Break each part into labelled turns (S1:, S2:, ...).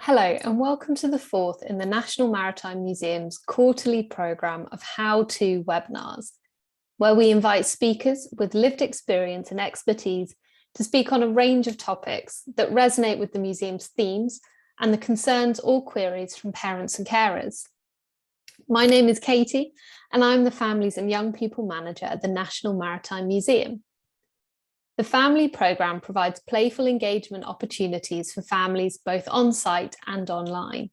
S1: Hello and welcome to the fourth in the National Maritime Museum's quarterly programme of how-to webinars, where we invite speakers with lived experience and expertise to speak on a range of topics that resonate with the museum's themes and the concerns or queries from parents and carers. My name is Katie and I'm the Families and Young People Manager at the National Maritime Museum. The family programme provides playful engagement opportunities for families both on-site and online.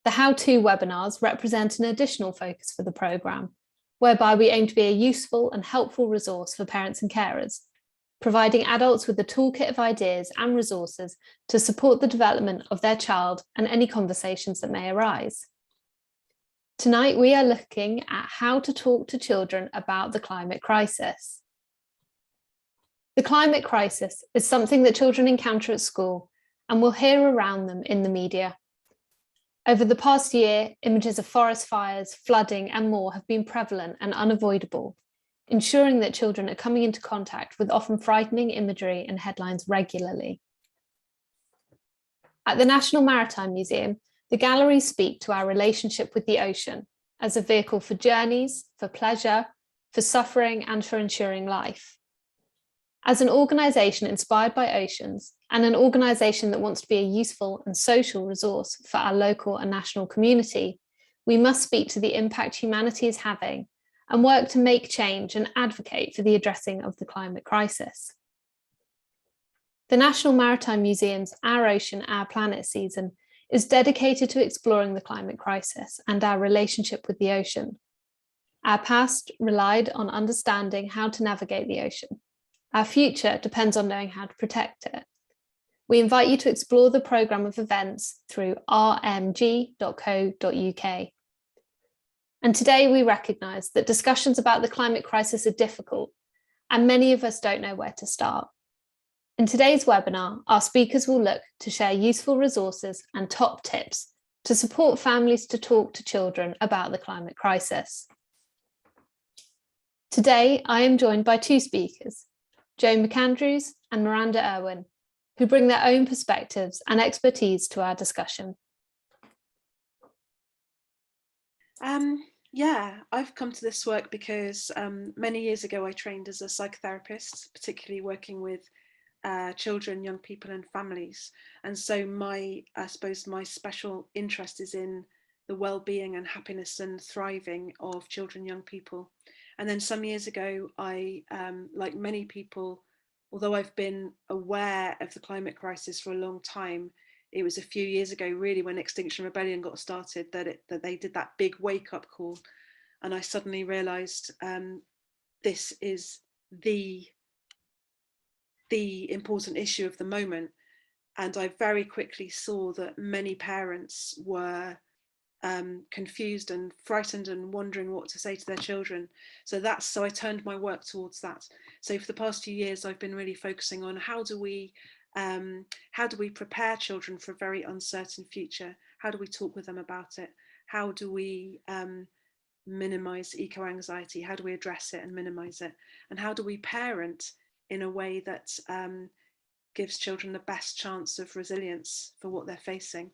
S1: The how-to webinars represent an additional focus for the programme, whereby we aim to be a useful and helpful resource for parents and carers, providing adults with a toolkit of ideas and resources to support the development of their child and any conversations that may arise. Tonight, we are looking at how to talk to children about the climate crisis. The climate crisis is something that children encounter at school and will hear around them in the media. Over the past year, images of forest fires, flooding and more have been prevalent and unavoidable, ensuring that children are coming into contact with often frightening imagery and headlines regularly. At the National Maritime Museum, the galleries speak to our relationship with the ocean as a vehicle for journeys, for pleasure, for suffering and for ensuring life. As an organisation inspired by oceans and an organisation that wants to be a useful and social resource for our local and national community, we must speak to the impact humanity is having and work to make change and advocate for the addressing of the climate crisis. The National Maritime Museum's Our Ocean, Our Planet season is dedicated to exploring the climate crisis and our relationship with the ocean. Our past relied on understanding how to navigate the ocean. Our future depends on knowing how to protect it. We invite you to explore the programme of events through rmg.co.uk. And today we recognise that discussions about the climate crisis are difficult and many of us don't know where to start. In today's webinar, our speakers will look to share useful resources and top tips to support families to talk to children about the climate crisis. Today, I am joined by two speakers, Joe McAndrews and Miranda Irwin, who bring their own perspectives and expertise to our discussion.
S2: Yeah, I've come to this work because many years ago I trained as a psychotherapist, particularly working with children, young people and families. And so I suppose my special interest is in the well-being and happiness and thriving of children, young people. And then some years ago, I, like many people, although I've been aware of the climate crisis for a long time, it was a few years ago, really, when Extinction Rebellion got started, that they did that big wake-up call. And I suddenly realised this is the important issue of the moment. And I very quickly saw that many parents were confused and frightened and wondering what to say to their children. So I turned my work towards that. So for the past few years, I've been really focusing on how do we prepare children for a very uncertain future? How do we talk with them about it? How do we minimize eco-anxiety? How do we address it and minimize it? And how do we parent in a way that gives children the best chance of resilience for what they're facing?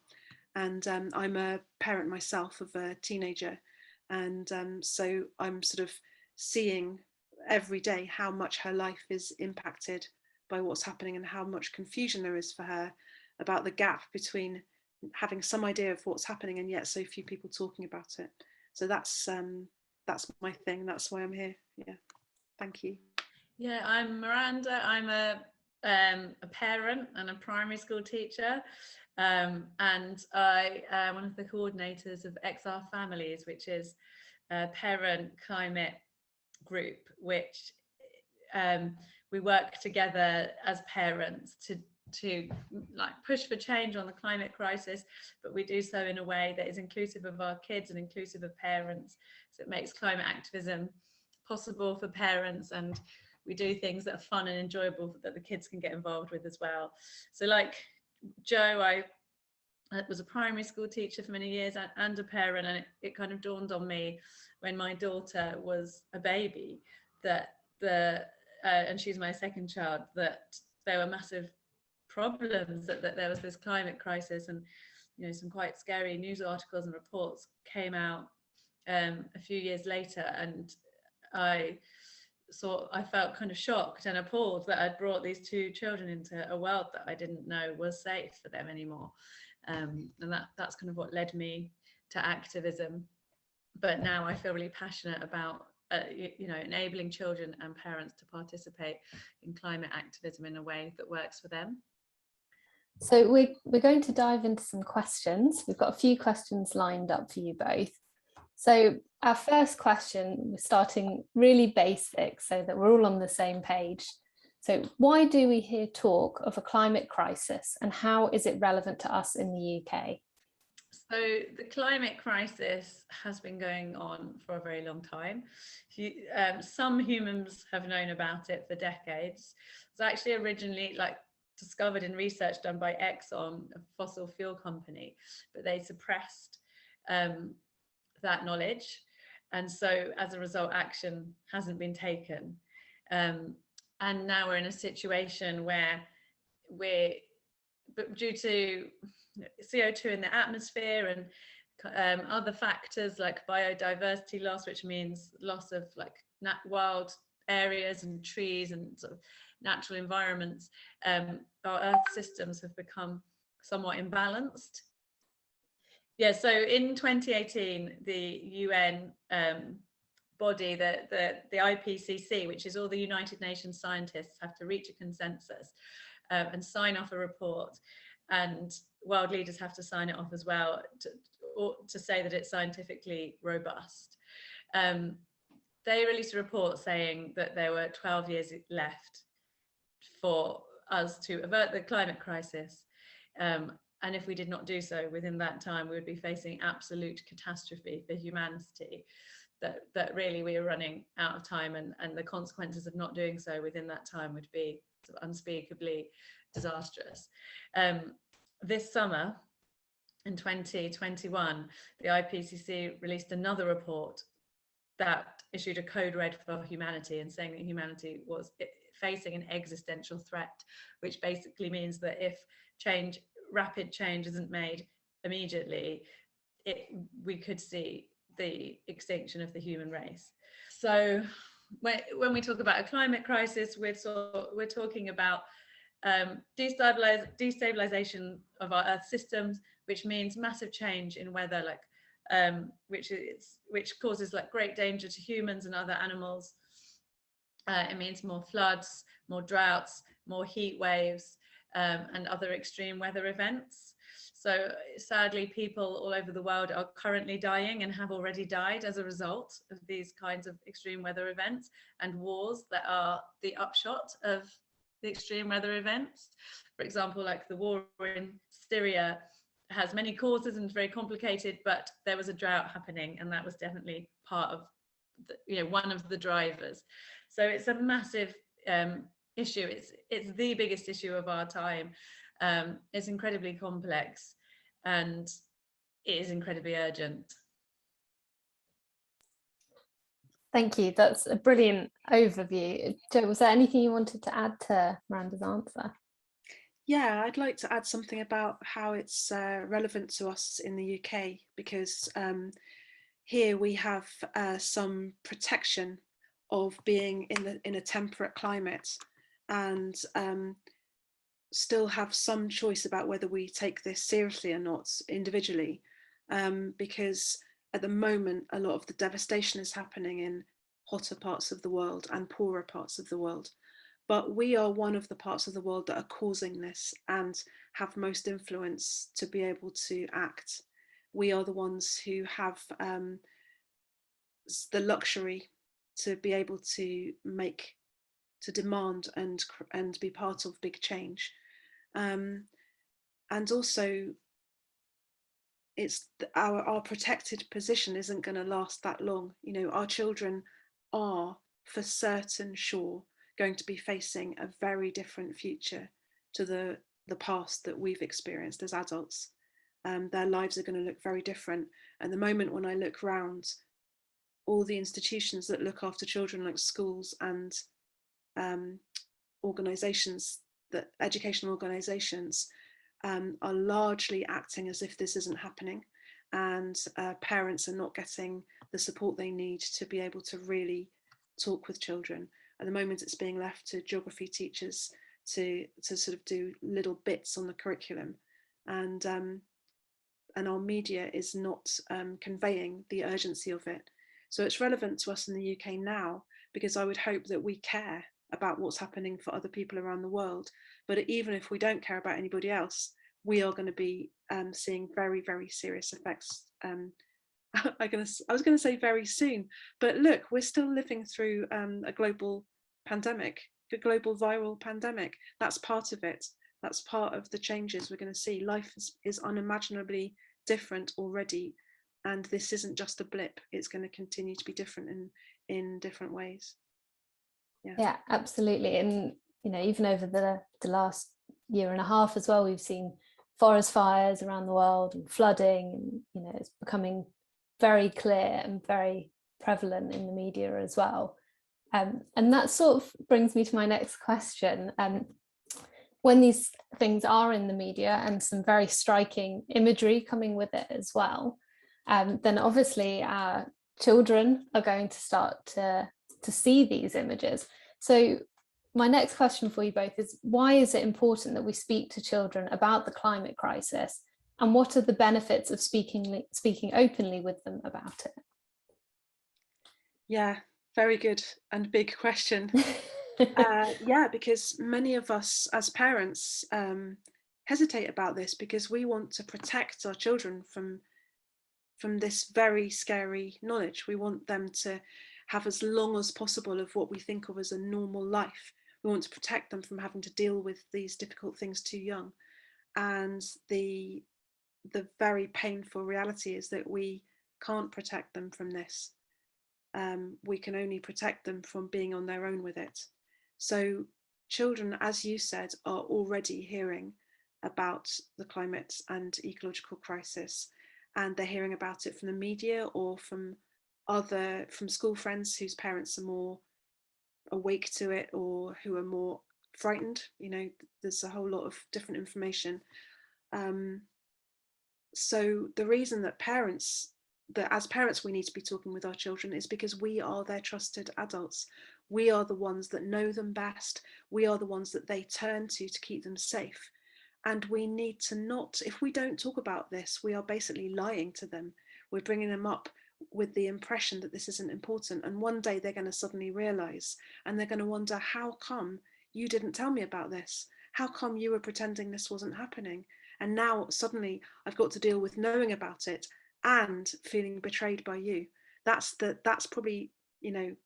S2: And I'm a parent myself of a teenager, and so I'm sort of seeing every day how much her life is impacted by what's happening and how much confusion there is for her about the gap between having some idea of what's happening and yet so few people talking about it. So that's my thing. That's why I'm here. Yeah, thank you.
S3: Yeah, I'm Miranda. I'm a parent and a primary school teacher. And I am one of the coordinators of XR Families, which is a parent climate group, which we work together as parents to like push for change on the climate crisis, but we do so in a way that is inclusive of our kids and inclusive of parents. So it makes climate activism possible for parents, and we do things that are fun and enjoyable that the kids can get involved with as well. So like Joe, I was a primary school teacher for many years and a parent, and it kind of dawned on me when my daughter was a baby that and she's my second child, that there were massive problems, that there was this climate crisis, and some quite scary news articles and reports came out a few years later, and I felt kind of shocked and appalled that I'd brought these two children into a world that I didn't know was safe for them anymore. And that's kind of what led me to activism. But now I feel really passionate about enabling children and parents to participate in climate activism in a way that works for them.
S1: So we're going to dive into some questions. We've got a few questions lined up for you both. So our first question, we're starting really basic so that we're all on the same page. So why do we hear talk of a climate crisis, and how is it relevant to us in the UK?
S3: So the climate crisis has been going on for a very long time. Some humans have known about it for decades. It's actually originally discovered in research done by Exxon, a fossil fuel company, but they suppressed that knowledge, and so as a result action hasn't been taken, and now we're in a situation where but due to CO2 in the atmosphere and other factors like biodiversity loss, which means loss of wild areas and trees and sort of natural environments, our Earth systems have become somewhat imbalanced. Yeah, so in 2018, the UN body, the IPCC, which is all the United Nations scientists, have to reach a consensus and sign off a report, and world leaders have to sign it off as well to say that it's scientifically robust. They released a report saying that there were 12 years left for us to avert the climate crisis. And if we did not do so within that time, we would be facing absolute catastrophe for humanity, that really we are running out of time, and the consequences of not doing so within that time would be sort of unspeakably disastrous. This summer, in 2021, the IPCC released another report that issued a code red for humanity, and saying that humanity was facing an existential threat, which basically means that if rapid change isn't made immediately, we could see the extinction of the human race. So when we talk about a climate crisis, we're talking about destabilization of our Earth systems, which means massive change in weather, which causes great danger to humans and other animals. It means more floods, more droughts, more heat waves, and other extreme weather events. So sadly, people all over the world are currently dying and have already died as a result of these kinds of extreme weather events, and wars that are the upshot of the extreme weather events. For example, the war in Syria has many causes and is very complicated, but there was a drought happening, and that was definitely part of one of the drivers. So it's a massive issue. It's the biggest issue of our time. It's incredibly complex, and it is incredibly urgent.
S1: Thank you. That's a brilliant overview. Jo, was there anything you wanted to add to Miranda's answer?
S2: Yeah, I'd like to add something about how it's relevant to us in the UK, because here we have some protection of being in a temperate climate, and still have some choice about whether we take this seriously or not individually, because at the moment a lot of the devastation is happening in hotter parts of the world and poorer parts of the world. But we are one of the parts of the world that are causing this and have most influence to be able to act. We are the ones who have the luxury to be able to demand and be part of big change. And also, it's our protected position isn't going to last that long. Our children are for certain sure going to be facing a very different future to the past that we've experienced as adults. Their lives are going to look very different. And the moment when I look around, all the institutions that look after children, like schools and organisations, that educational organisations, are largely acting as if this isn't happening, and parents are not getting the support they need to be able to really talk with children. At the moment, it's being left to geography teachers to sort of do little bits on the curriculum, and our media is not conveying the urgency of it. So it's relevant to us in the UK now, because I would hope that we care about what's happening for other people around the world. But even if we don't care about anybody else, we are going to be seeing very, very serious effects. I was going to say very soon, but look, we're still living through a global pandemic, a global viral pandemic. That's part of it. That's part of the changes we're going to see. Life is unimaginably different already, and this isn't just a blip. It's going to continue to be different in different ways.
S1: Yeah, absolutely. And even over the last year and a half as well, we've seen forest fires around the world and flooding, and it's becoming very clear and very prevalent in the media as well. And that sort of brings me to my next question. When these things are in the media and some very striking imagery coming with it as well, then obviously our children are going to start to see these images. So my next question for you both is, why is it important that we speak to children about the climate crisis, and what are the benefits of speaking openly with them about it?
S2: Yeah, very good and big question. Yeah, because many of us as parents hesitate about this, because we want to protect our children from this very scary knowledge. We want them to have as long as possible of what we think of as a normal life. We want to protect them from having to deal with these difficult things too young. And the very painful reality is that we can't protect them from this. We can only protect them from being on their own with it. So children, as you said, are already hearing about the climate and ecological crisis, and they're hearing about it from the media or from school friends whose parents are more awake to it or who are more frightened. There's a whole lot of different information. So the reason that as parents we need to be talking with our children is because we are their trusted adults. We are the ones that know them best. We are the ones that they turn to keep them safe. And we need to not, if we don't talk about this, we are basically lying to them. We're bringing them up with the impression that this isn't important. And one day they're going to suddenly realize, and they're going to wonder, how come you didn't tell me about this? How come you were pretending this wasn't happening? And now suddenly I've got to deal with knowing about it and feeling betrayed by you. That's probably,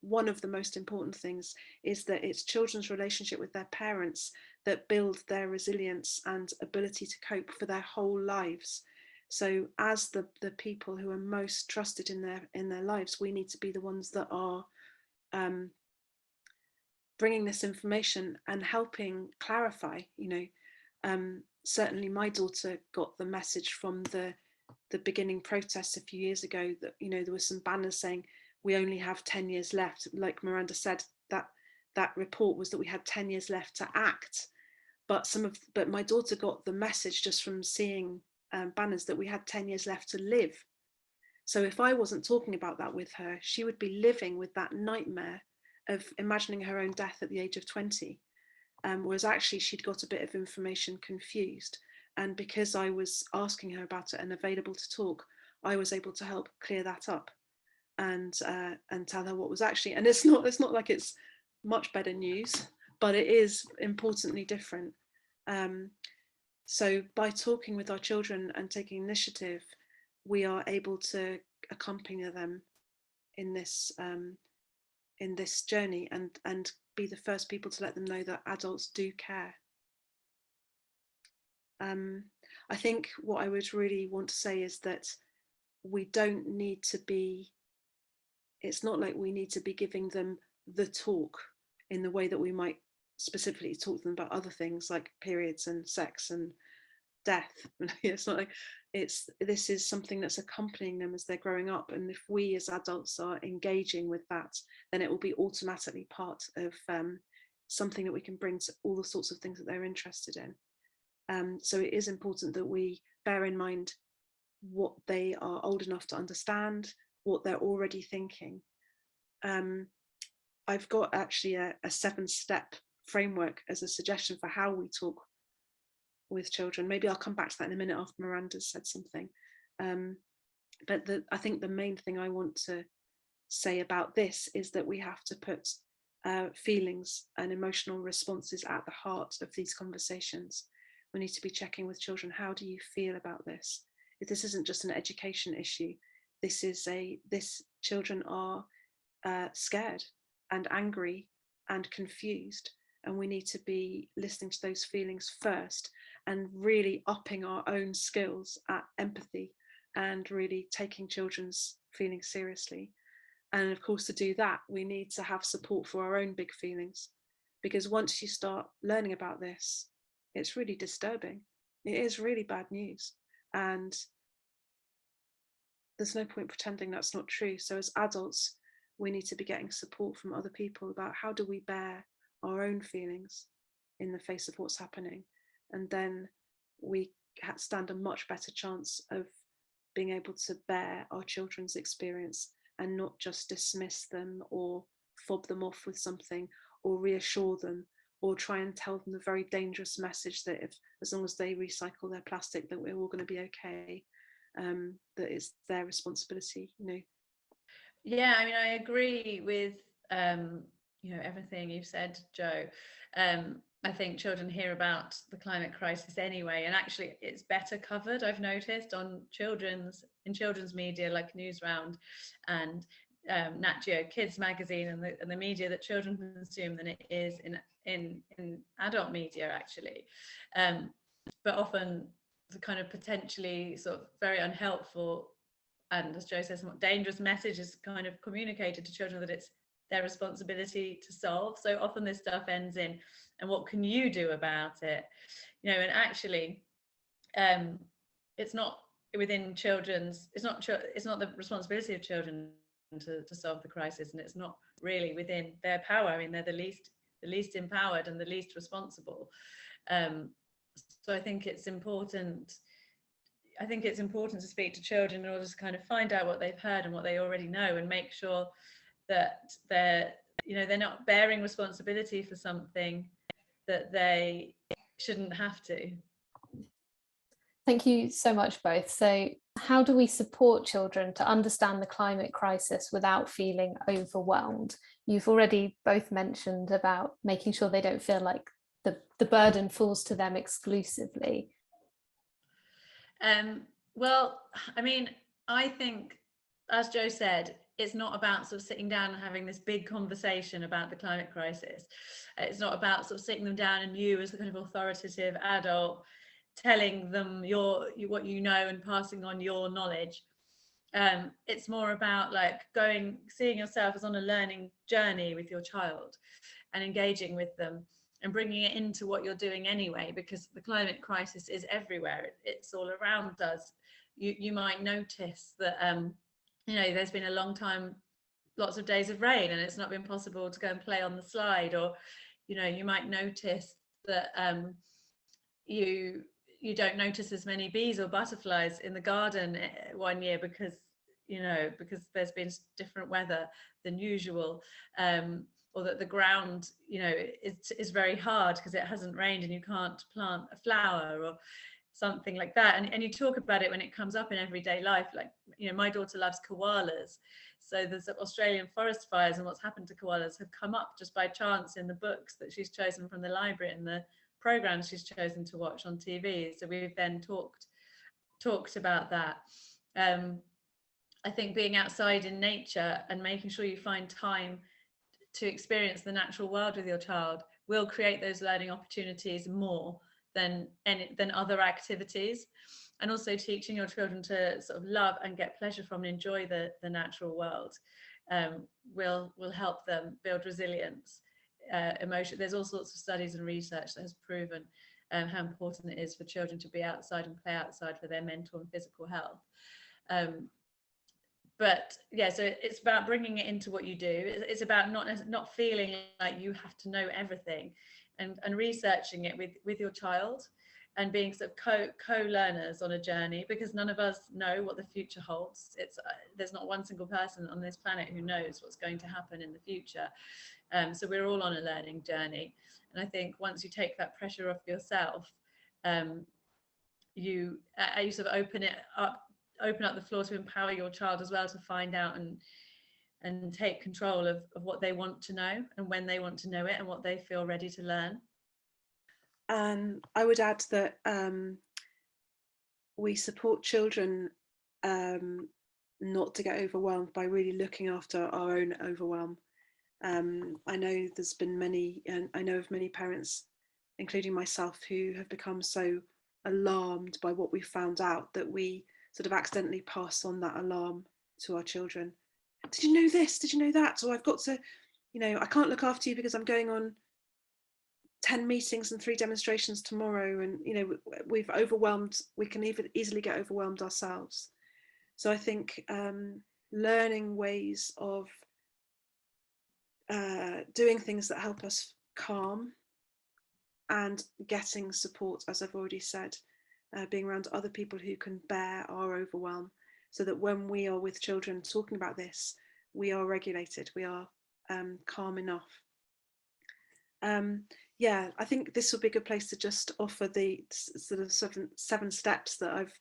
S2: one of the most important things, is that it's children's relationship with their parents that build their resilience and ability to cope for their whole lives. So as the people who are most trusted in their lives, we need to be the ones that are bringing this information and helping clarify. Certainly my daughter got the message from the beginning protests a few years ago that there was some banners saying we only have 10 years left. Like Miranda said, that report was that we had 10 years left to act, but my daughter got the message just from seeing banners that we had 10 years left to live. So if I wasn't talking about that with her, she would be living with that nightmare of imagining her own death at the age of 20. Whereas actually she'd got a bit of information confused. And because I was asking her about it and available to talk, I was able to help clear that up and tell her what was actually, and it's not like it's much better news, but it is importantly different. So by talking with our children and taking initiative, we are able to accompany them in this journey and be the first people to let them know that adults do care. I think what I would really want to say is that we don't need to be, it's not like we need to be giving them the talk in the way that we might specifically talk to them about other things like periods and sex and death. It's not like this is something that's accompanying them as they're growing up, and if we as adults are engaging with that, then it will be automatically part of something that we can bring to all the sorts of things that they're interested in. So it is important that we bear in mind what they are old enough to understand, what they're already thinking. I've got actually a 7-step framework as a suggestion for how we talk with children. Maybe I'll come back to that in a minute after Miranda's said something. But I think the main thing I want to say about this is that we have to put feelings and emotional responses at the heart of these conversations. We need to be checking with children, how do you feel about this? If this isn't just an education issue, children are scared and angry and confused, and we need to be listening to those feelings first and really upping our own skills at empathy and really taking children's feelings seriously. And of course, to do that, we need to have support for our own big feelings, because once you start learning about this, it's really disturbing. It is really bad news. And there's no point pretending that's not true. So as adults, we need to be getting support from other people about how do we bear our own feelings in the face of what's happening. And then we stand a much better chance of being able to bear our children's experience and not just dismiss them or fob them off with something or reassure them or try and tell them the very dangerous message that as long as they recycle their plastic, that we're all going to be okay, that it's their responsibility, you know.
S3: Yeah, I mean, I agree with everything you've said, Jo. I think children hear about the climate crisis anyway, and actually it's better covered, I've noticed, in children's media like Newsround and Nat Geo Kids magazine and the media that children consume than it is in adult media, actually. But often the kind of potentially sort of very unhelpful and, as Jo says, somewhat dangerous message is kind of communicated to children that it's their responsibility to solve. So often this stuff ends in, and what can you do about it? You know, and actually, it's not within children's. It's not the responsibility of children to solve the crisis, and it's not really within their power. I mean, they're the least empowered and the least responsible. So I think it's important. I think it's important to speak to children in order to kind of find out what they've heard and what they already know, and make sure that they're not bearing responsibility for something that they shouldn't have to.
S1: Thank you so much both. So how do we support children to understand the climate crisis without feeling overwhelmed? You've already both mentioned about making sure they don't feel like the burden falls to them exclusively.
S3: Well, I mean, I think, as Jo said, it's not about sort of sitting down and having this big conversation about the climate crisis. It's not about sort of sitting them down and you as the kind of authoritative adult telling them what you know and passing on your knowledge. It's more about like seeing yourself as on a learning journey with your child and engaging with them and bringing it into what you're doing anyway, because the climate crisis is everywhere. It's all around us. You might notice that there's been a long time, lots of days of rain, and it's not been possible to go and play on the slide, or you might notice that you don't notice as many bees or butterflies in the garden one year because there's been different weather than usual, or that the ground is very hard because it hasn't rained and you can't plant a flower or something like that. And you talk about it when it comes up in everyday life, like my daughter loves koalas, so there's Australian forest fires, and what's happened to koalas have come up just by chance in the books that she's chosen from the library and the programs she's chosen to watch on TV. So we've then talked about that. I think being outside in nature and making sure you find time to experience the natural world with your child will create those learning opportunities more than other activities. And also teaching your children to sort of love and get pleasure from and enjoy the natural world will help them build resilience, emotion. There's all sorts of studies and research that has proven how important it is for children to be outside and play outside for their mental and physical health. But yeah, so it's about bringing it into what you do. It's about not feeling like you have to know everything, and researching it with your child, and being sort of co-learners on a journey, because none of us know what the future holds. There's not one single person on this planet who knows what's going to happen in the future. So we're all on a learning journey. And I think once you take that pressure off yourself, you sort of open up the floor to empower your child as well to find out and take control of what they want to know and when they want to know it and what they feel ready to learn.
S2: I would add that we support children not to get overwhelmed by really looking after our own overwhelm. I know there's been many, and I know of many parents, including myself, who have become so alarmed by what we found out that we sort of accidentally pass on that alarm to our children. Did you know this? Did you know that? So I've got to, I can't look after you because I'm going on 10 meetings and 3 demonstrations tomorrow, and we've overwhelmed, we can even easily get overwhelmed ourselves. So I think learning ways of doing things that help us calm and getting support, as I've already said, being around other people who can bear our overwhelm, so that when we are with children talking about this, we are regulated, we are calm enough. Yeah, I think this would be a good place to just offer the sort of seven steps that I've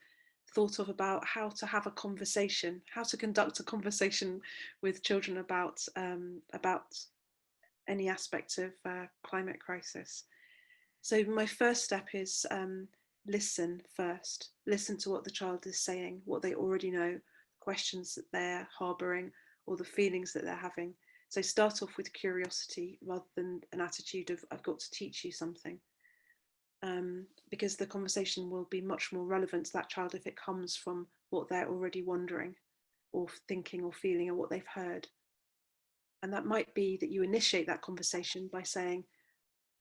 S2: thought of about how to have a conversation, how to conduct a conversation with children about any aspect of climate crisis. So my first step is listen first. Listen to what the child is saying, what they already know, questions that they're harbouring, or the feelings that they're having. So start off with curiosity rather than an attitude of I've got to teach you something, because the conversation will be much more relevant to that child if it comes from what they're already wondering or thinking or feeling or what they've heard. And that might be that you initiate that conversation by saying,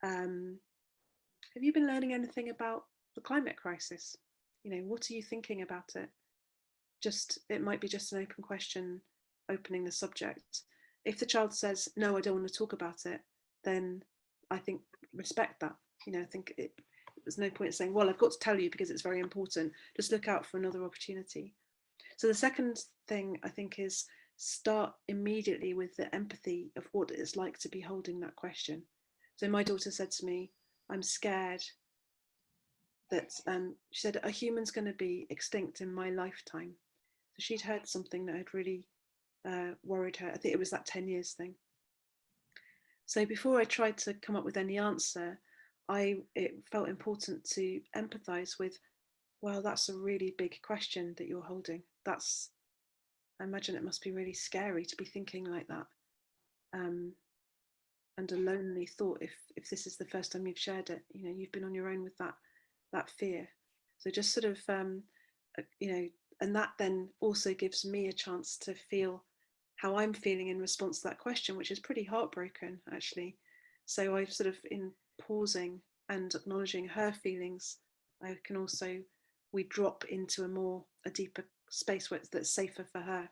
S2: have you been learning anything about the climate crisis? What are you thinking about it? It might be just an open question, opening the subject. If the child says, no, I don't want to talk about it, then I think respect that. I think there's no point in saying, well, I've got to tell you because it's very important. Just look out for another opportunity. So the second thing I think is start immediately with the empathy of what it's like to be holding that question. So my daughter said to me, I'm scared that, she said, a human's going to be extinct in my lifetime. So she'd heard something that had really worried her. I think it was that 10 years thing. So before I tried to come up with any answer, it felt important to empathise with, well, that's a really big question that you're holding. I imagine it must be really scary to be thinking like that. And a lonely thought if this is the first time you've shared it. You've been on your own with that fear. So just sort of, and that then also gives me a chance to feel how I'm feeling in response to that question, which is pretty heartbroken, actually. So I've sort of, in pausing and acknowledging her feelings, I can also, we drop into a deeper space that's safer for her.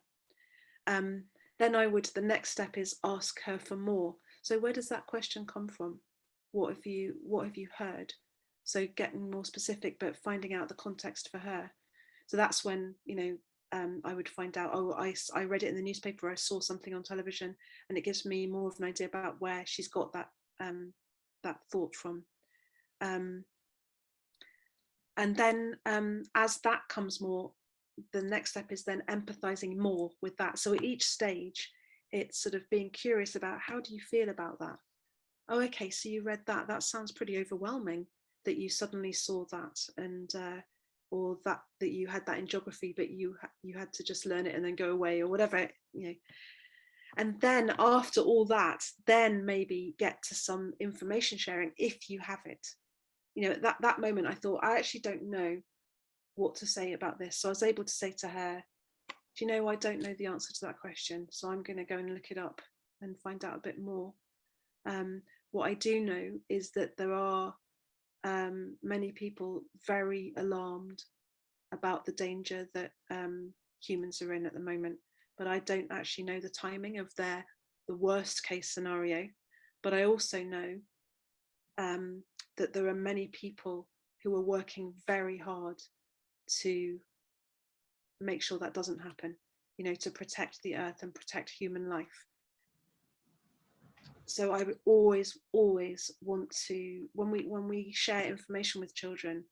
S2: Then the next step is ask her for more. So where does that question come from? What have you heard? So getting more specific, but finding out the context for her. So that's when, I would find out, oh, I read it in the newspaper, I saw something on television, and it gives me more of an idea about where she's got that thought from. And then as that comes more, the next step is then empathizing more with that. So at each stage, it's sort of being curious about, how do you feel about that? Oh, okay, so you read that. That sounds pretty overwhelming that you suddenly saw that, and or that you had that in geography, but you had to just learn it and then go away, or whatever, And then after all that, then maybe get to some information sharing if you have it. At that moment, I thought, I actually don't know what to say about this. So I was able to say to her, do you know, I don't know the answer to that question, so I'm going to go and look it up and find out a bit more. What I do know is that there are many people very alarmed about the danger that humans are in at the moment, but I don't actually know the timing of the worst case scenario. But I also know that there are many people who are working very hard to make sure that doesn't happen, you know, to protect the earth and protect human life. So I would always want to, when we share information with children,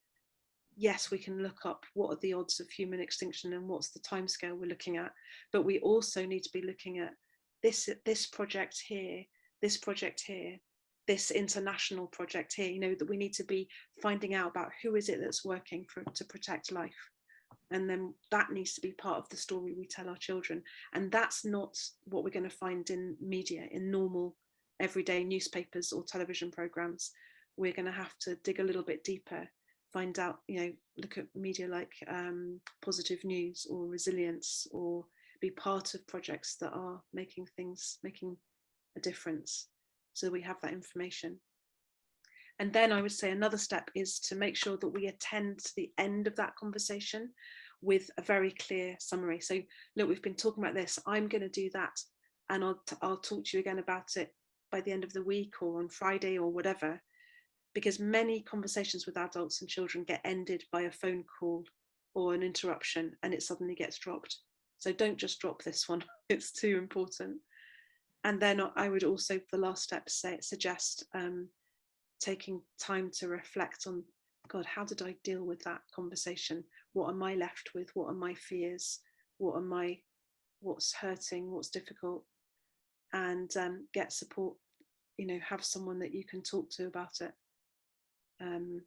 S2: yes, we can look up what are the odds of human extinction and what's the timescale we're looking at, but we also need to be looking at this project here, this project here, this international project here, you know, that we need to be finding out about who is it that's working to protect life. And then that needs to be part of the story we tell our children. And that's not what we're going to find in media, in normal everyday newspapers or television programs. We're going to have to dig a little bit deeper, find out, you know, look at media like Positive News or Resilience, or be part of projects that are making a difference, so we have that information. And then I would say another step is to make sure that we attend to the end of that conversation with a very clear summary. So look, we've been talking about this, I'm going to do that, and I'll talk to you again about it by the end of the week or on Friday or whatever, because many conversations with adults and children get ended by a phone call or an interruption, and it suddenly gets dropped. So don't just drop this one, it's too important. And then I would also, the last step, suggest taking time to reflect on, God, how did I deal with that conversation? What am I left with? What are my fears? What's hurting? What's difficult? And get support, you know, have someone that you can talk to about it. And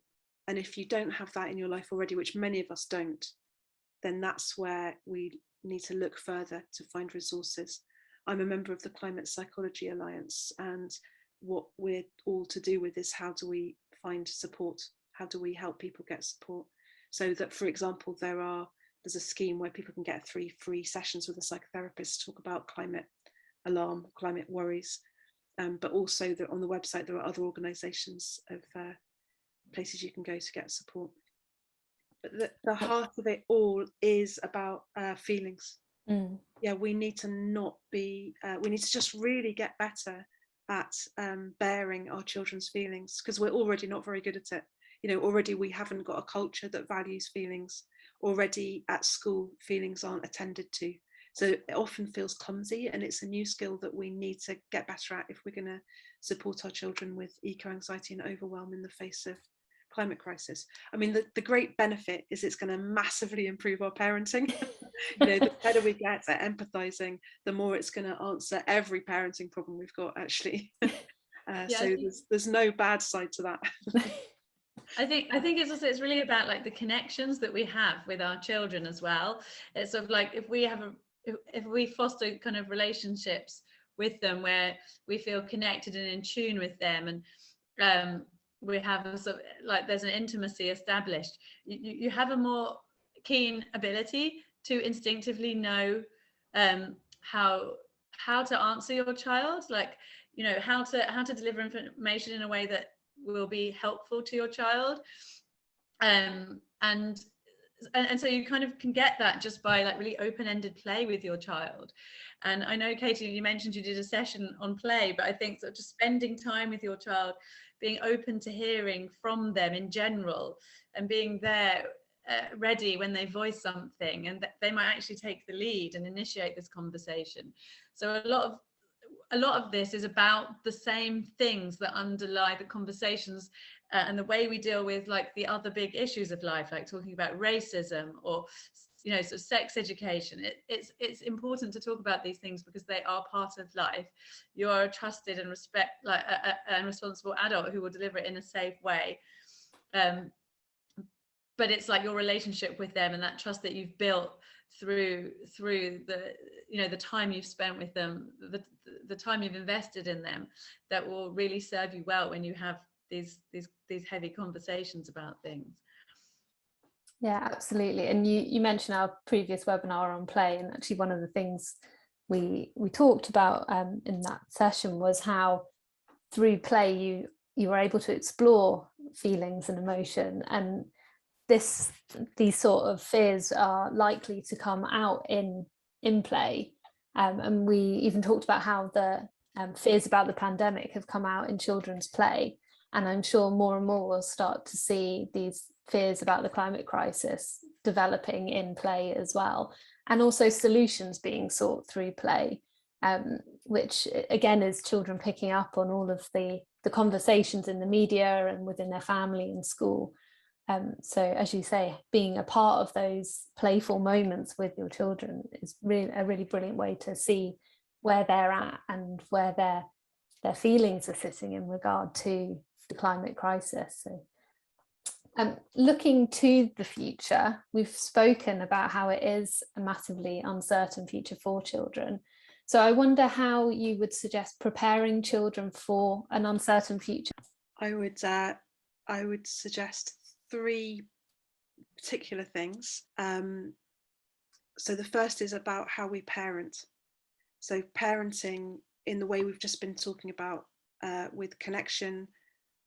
S2: if you don't have that in your life already, which many of us don't, then that's where we need to look further to find resources. I'm a member of the Climate Psychology Alliance, and what we're all to do with is how do we find support? How do we help people get support? So that, for example, there's a scheme where people can get 3 free sessions with a psychotherapist to talk about climate alarm, climate worries, but also that on the website there are other organisations of places you can go to get support. But the heart of it all is about feelings. Yeah, we need to we need to just really get better at bearing our children's feelings, because we're already not very good at it. You know, already we haven't got a culture that values feelings. Already at school, feelings aren't attended to. So it often feels clumsy, and it's a new skill that we need to get better at if we're going to support our children with eco-anxiety and overwhelm in the face of climate crisis. I mean, the great benefit is it's going to massively improve our parenting. You know, the better we get at empathizing, the more it's going to answer every parenting problem we've got, actually. So there's no bad side to that.
S3: I think it's really about like the connections that we have with our children as well. It's sort of like if we foster kind of relationships with them where we feel connected and in tune with them, and we have a sort of like there's an intimacy established, you have a more keen ability to instinctively know how to answer your child, like, you know, how to deliver information in a way that will be helpful to your child, and so you kind of can get that just by like really open-ended play with your child. And I know, Katie, you mentioned you did a session on play, but I think sort of just spending time with your child, being open to hearing from them in general, and being there ready when they voice something, and they might actually take the lead and initiate this conversation. So a lot of this is about the same things that underlie the conversations and the way we deal with like the other big issues of life, like talking about racism or, you know, sort of sex education. It's important to talk about these things because they are part of life. You are a trusted and and responsible adult who will deliver it in a safe way. But it's like your relationship with them and that trust that you've built through the, you know, the time you've spent with them, the time you've invested in them, that will really serve you well when you have these heavy conversations about things.
S1: Yeah, absolutely. And you mentioned our previous webinar on play, and actually one of the things we talked about in that session was how through play you were able to explore feelings and emotion, and these sort of fears are likely to come out in play, and we even talked about how the fears about the pandemic have come out in children's play, and I'm sure more and more we'll start to see these fears about the climate crisis developing in play as well, and also solutions being sought through play, which again is children picking up on all of the conversations in the media and within their family and school. So as you say, being a part of those playful moments with your children is really a really brilliant way to see where they're at and where their feelings are sitting in regard to the climate crisis. So looking to the future, we've spoken about how it is a massively uncertain future for children. So I wonder how you would suggest preparing children for an uncertain future.
S2: I would suggest 3 particular things. So the first is about how we parent. So parenting in the way we've just been talking about, with connection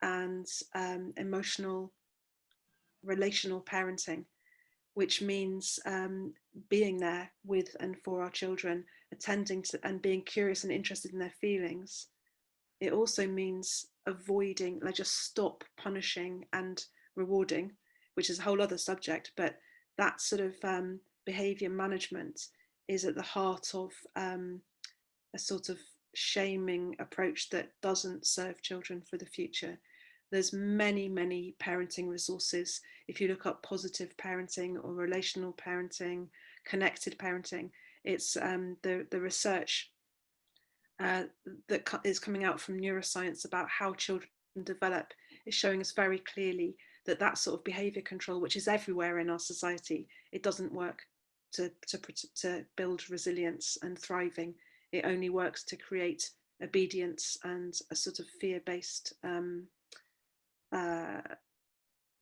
S2: and emotional, relational parenting, which means being there with and for our children, attending to and being curious and interested in their feelings. It also means avoiding, like, just stop punishing and rewarding, which is a whole other subject, but that sort of behavior management is at the heart of a sort of shaming approach that doesn't serve children for the future. There's many parenting resources. If you look up positive parenting or relational parenting, connected parenting, it's the research that is coming out from neuroscience about how children develop is showing us very clearly that that sort of behavior control, which is everywhere in our society, it doesn't work to build resilience and thriving. It only works to create obedience and a sort of fear-based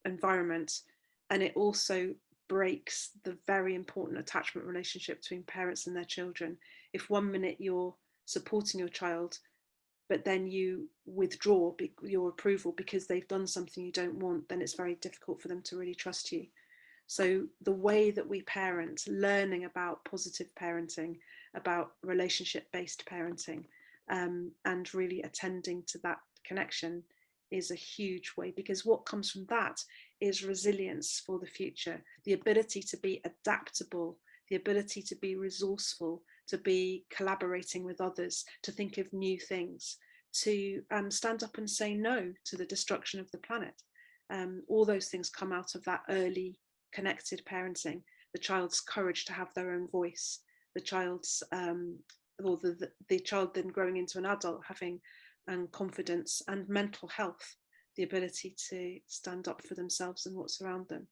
S2: environment. And it also breaks the very important attachment relationship between parents and their children. If 1 minute you're supporting your child, but then you withdraw your approval because they've done something you don't want, then it's very difficult for them to really trust you. So the way that we parent, learning about positive parenting, about relationship-based parenting, and really attending to that connection is a huge way, because what comes from that is resilience for the future, the ability to be adaptable, the ability to be resourceful, to be collaborating with others, to think of new things, to stand up and say no to the destruction of the planet. All those things come out of that early connected parenting, the child's courage to have their own voice, the child's or the child then growing into an adult having confidence and mental health, the ability to stand up for themselves and what's around them.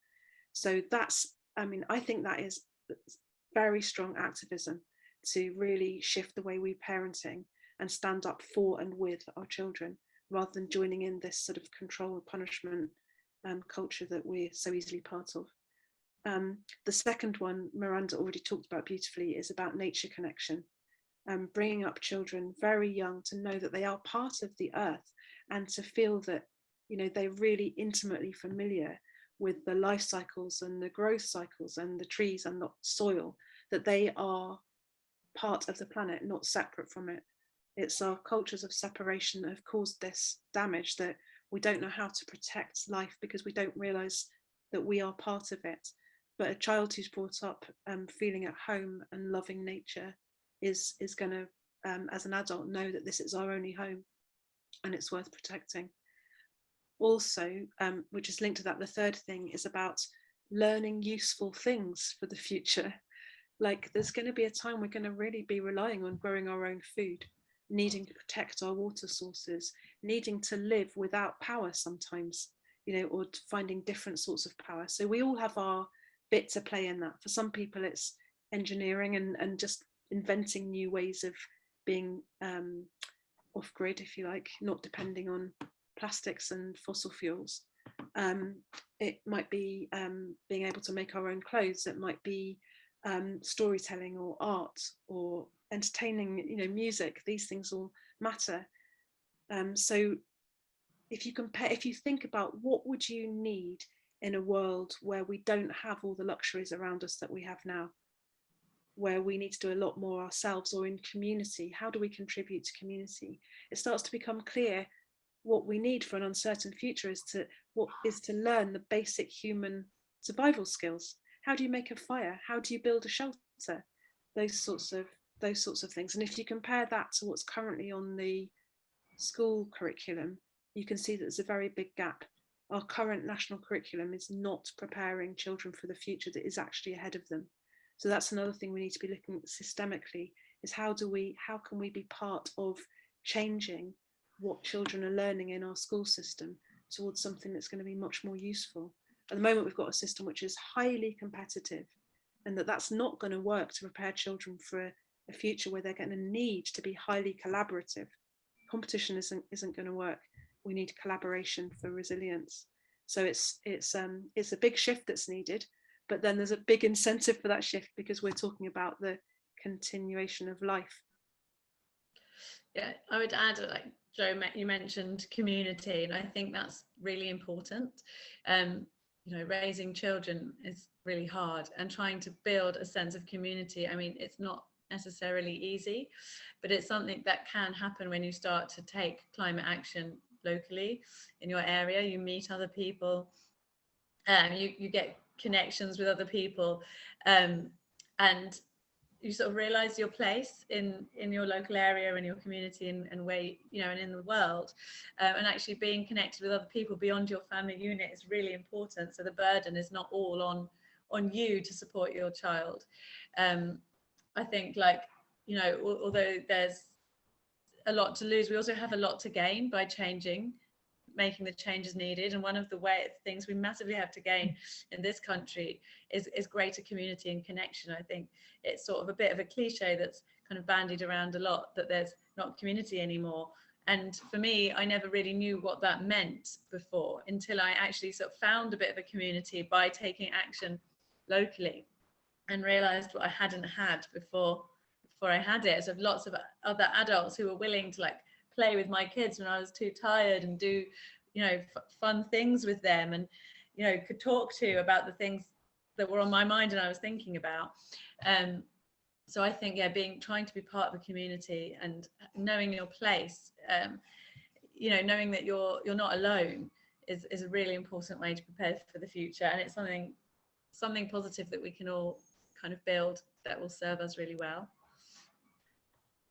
S2: So that's, I mean, I think that is very strong activism to really shift the way we're parenting and stand up for and with our children, rather than joining in this sort of control and punishment culture that we're so easily part of. The second one, Miranda already talked about beautifully, is about nature connection. Bringing up children very young to know that they are part of the earth, and to feel that, you know, they're really intimately familiar with the life cycles and the growth cycles and the trees and the soil, that they are part of the planet, not separate from it. It's our cultures of separation that have caused this damage, that we don't know how to protect life because we don't realize that we are part of it. But a child who's brought up feeling at home and loving nature is going to, as an adult, know that this is our only home and it's worth protecting. Also, which is linked to that, the third thing is about learning useful things for the future. Like, there's going to be a time we're going to really be relying on growing our own food, needing to protect our water sources, needing to live without power sometimes, you know, or finding different sorts of power. So we all have our bit to play in that. For some people it's engineering and just inventing new ways of being off-grid, if you like, not depending on plastics and fossil fuels. It might be being able to make our own clothes. It might be storytelling or art or entertaining, you know, music. These things all matter. So if you think about what would you need in a world where we don't have all the luxuries around us that we have now, where we need to do a lot more ourselves, or in community, how do we contribute to community? It starts to become clear what we need for an uncertain future is to learn the basic human survival skills. How do you make a fire? How do you build a shelter? Those sorts of things. And if you compare that to what's currently on the school curriculum, you can see that there's a very big gap. Our current national curriculum is not preparing children for the future that is actually ahead of them. So that's another thing we need to be looking at systemically, is how can we be part of changing what children are learning in our school system towards something that's going to be much more useful. At the moment, we've got a system which is highly competitive, and that's not going to work to prepare children for a future where they're going to need to be highly collaborative. Competition isn't going to work. We need collaboration for resilience. So it's a big shift that's needed, but then there's a big incentive for that shift because we're talking about the continuation of life.
S3: Yeah, I would add, like Jo, you mentioned community, and I think that's really important. Raising children is really hard, and trying to build a sense of community, I mean, it's not necessarily easy, but it's something that can happen when you start to take climate action locally in your area. You meet other people, you get connections with other people, and you sort of realize your place in your local area and your community and where, and in the world, and actually being connected with other people beyond your family unit is really important. So the burden is not all on you to support your child. I think, although there's a lot to lose, we also have a lot to gain by making the changes needed. And one of the things we massively have to gain in this country is greater community and connection. I think it's sort of a bit of a cliche that's kind of bandied around a lot, that there's not community anymore. And for me, I never really knew what that meant before, until I actually sort of found a bit of a community by taking action locally, and realized what I hadn't had before I had it. So lots of other adults who were willing to play with my kids when I was too tired, and do fun things with them, and could talk to about the things that were on my mind and I was thinking about. So I think, trying to be part of the community and knowing your place, knowing that you're not alone is a really important way to prepare for the future. And it's something positive that we can all kind of build that will serve us really well.